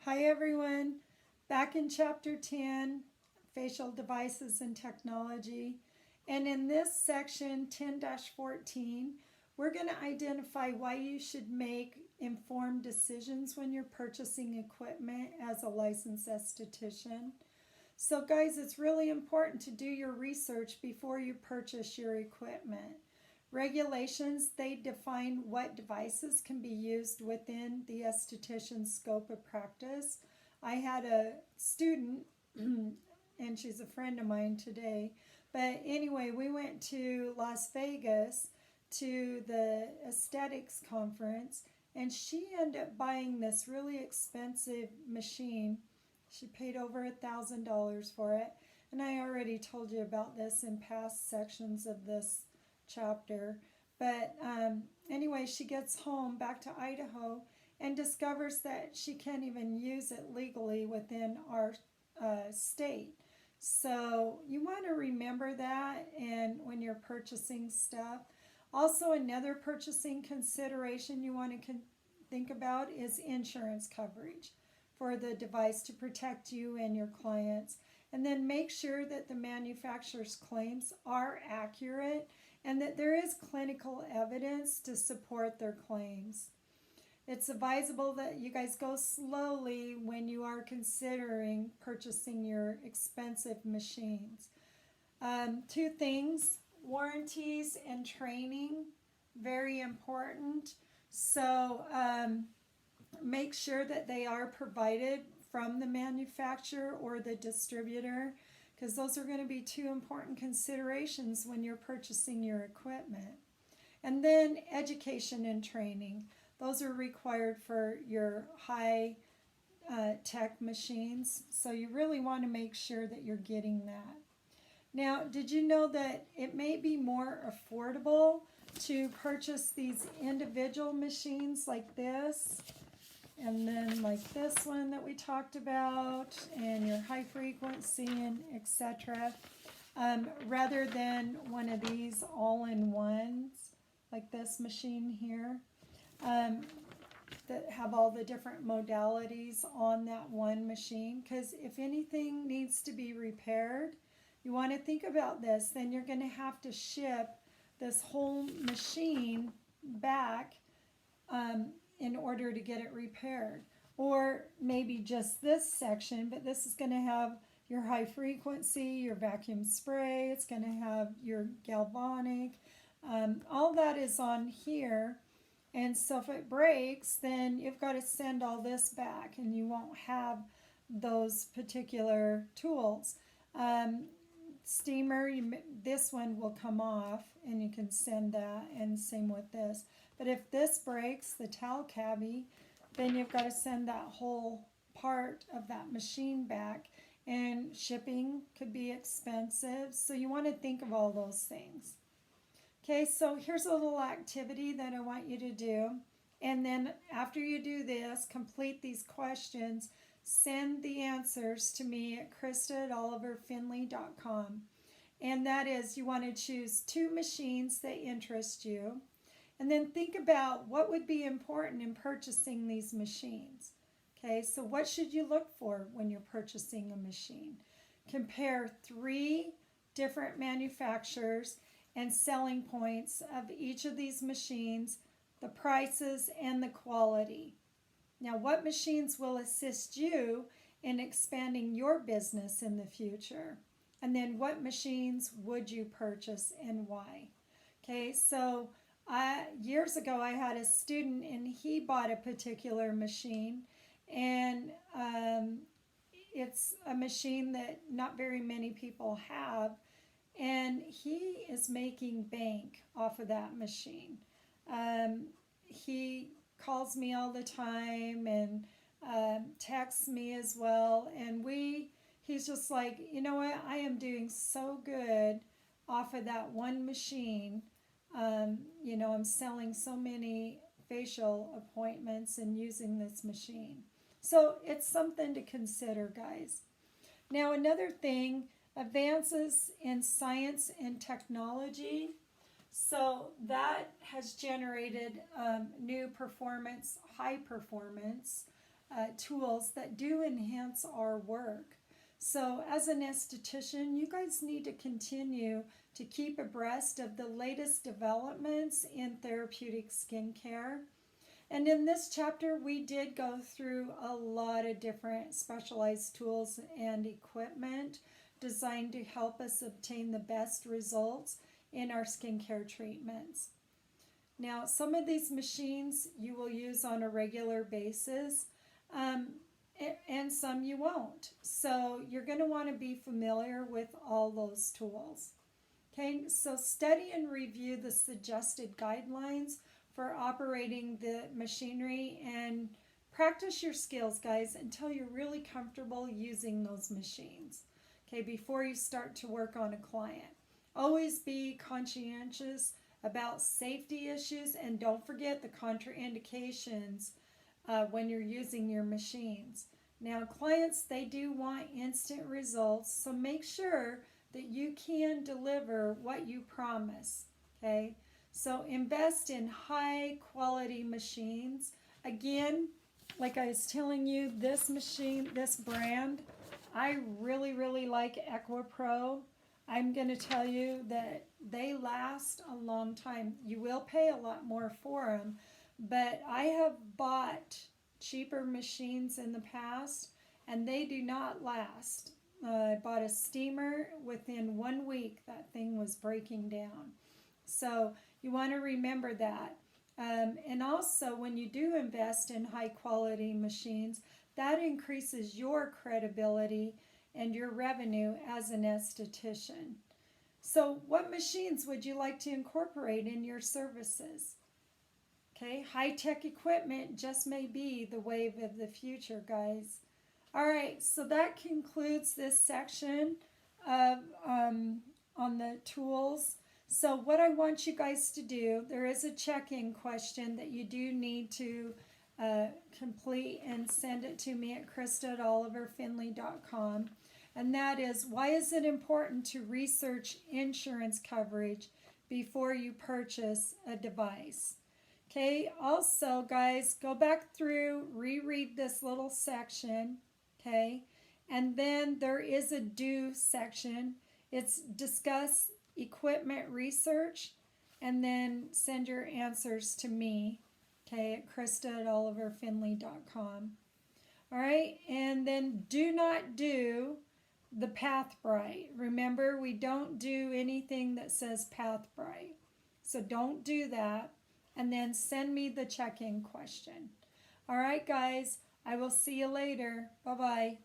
Hi everyone, back in chapter 10, facial devices and technology. And in this section 10-14, we're going to identify why you should make informed decisions when you're purchasing equipment as a licensed esthetician. So guys, it's really important to do your research before you purchase your equipment. Regulations, they define what devices can be used within the esthetician's scope of practice. I had a student, and she's a friend of mine today, but anyway, we went to Las Vegas to the aesthetics conference, and she ended up buying this really expensive machine. She paid over $1,000 for it, and I already told you about this in past sections of this chapter. But anyway, she gets home back to Idaho and discovers that she can't even use it legally within our state. So you want to remember that, and when you're purchasing stuff. Also, another purchasing consideration you want to think about is insurance coverage for the device to protect you and your clients. And then make sure that the manufacturer's claims are accurate and that there is clinical evidence to support their claims. It's advisable that you guys go slowly when you are considering purchasing your expensive machines. Two things, warranties and training, very important. So make sure that they are provided from the manufacturer or the distributor, because those are going to be two important considerations when you're purchasing your equipment. And then education and training. Those are required for your high tech machines. So you really want to make sure that you're getting that. Now, did you know that it may be more affordable to purchase these individual machines like this, and then like this one that we talked about, and your high frequency and etc., rather than one of these all-in-ones like this machine here, that have all the different modalities on that one machine? Because if anything needs to be repaired, you want to think about this, then you're going to have to ship this whole machine back in order to get it repaired. Or maybe just this section, but this is going to have your high frequency, your vacuum spray, it's going to have your galvanic, all that is on here. And so if it breaks, then you've got to send all this back, and you won't have those particular tools. Steamer, this one will come off, and you can send that, and same with this. But if this breaks, the towel cavity, then you've got to send that whole part of that machine back, and shipping could be expensive. So you want to think of all those things. Okay, so here's a little activity that I want you to do. And then after you do this, complete these questions, send the answers to me at krista@oliverfinley.com. And that is, you want to choose two machines that interest you. And then think about what would be important in purchasing these machines. Okay, so what should you look for when you're purchasing a machine? Compare 3 different manufacturers and selling points of each of these machines, the prices, and the quality. Now, what machines will assist you in expanding your business in the future? And then what machines would you purchase and why? Okay, so years ago I had a student, and he bought a particular machine, and it's a machine that not very many people have, and he is making bank off of that machine. He calls me all the time and texts me as well, and he's just like, you know what, I am doing so good off of that one machine. I'm selling so many facial appointments and using this machine. So it's something to consider, guys. Now, another thing, advances in science and technology. So that has generated new performance, high performance tools that do enhance our work. So as an esthetician, you guys need to continue to keep abreast of the latest developments in therapeutic skincare. And in this chapter, we did go through a lot of different specialized tools and equipment designed to help us obtain the best results in our skincare treatments. Now, some of these machines you will use on a regular basis, and some you won't. So you're going to want to be familiar with all those tools. Okay, so study and review the suggested guidelines for operating the machinery and practice your skills, guys, until you're really comfortable using those machines. Okay, before you start to work on a client. Always be conscientious about safety issues, and don't forget the contraindications when you're using your machines. Now, clients, they do want instant results, so make sure that you can deliver what you promise, okay? So invest in high quality machines. Again, like I was telling you, this machine, this brand, I really, really like EquiPro. I'm going to tell you that they last a long time. You will pay a lot more for them, but I have bought cheaper machines in the past, and they do not last. I bought a steamer. Within 1 week, that thing was breaking down. So you want to remember that. And also, when you do invest in high quality machines, that increases your credibility and your revenue as an esthetician. So what machines would you like to incorporate in your services? Okay, high-tech equipment just may be the wave of the future, guys. All right, so that concludes this section of on the tools. So what I want you guys to do, there is a check-in question that you do need to complete and send it to me at Krista@oliverfinley.com. And that is, why is it important to research insurance coverage before you purchase a device? Okay, also, guys, go back through, reread this little section, okay? And then there is a do section. It's discuss equipment research, and then send your answers to me, okay, at Krista@oliverfinley.com. All right, and then do not do the Pathbright. Remember, we don't do anything that says Pathbright. So don't do that. And then send me the check-in question. All right, guys, I will see you later. Bye-bye.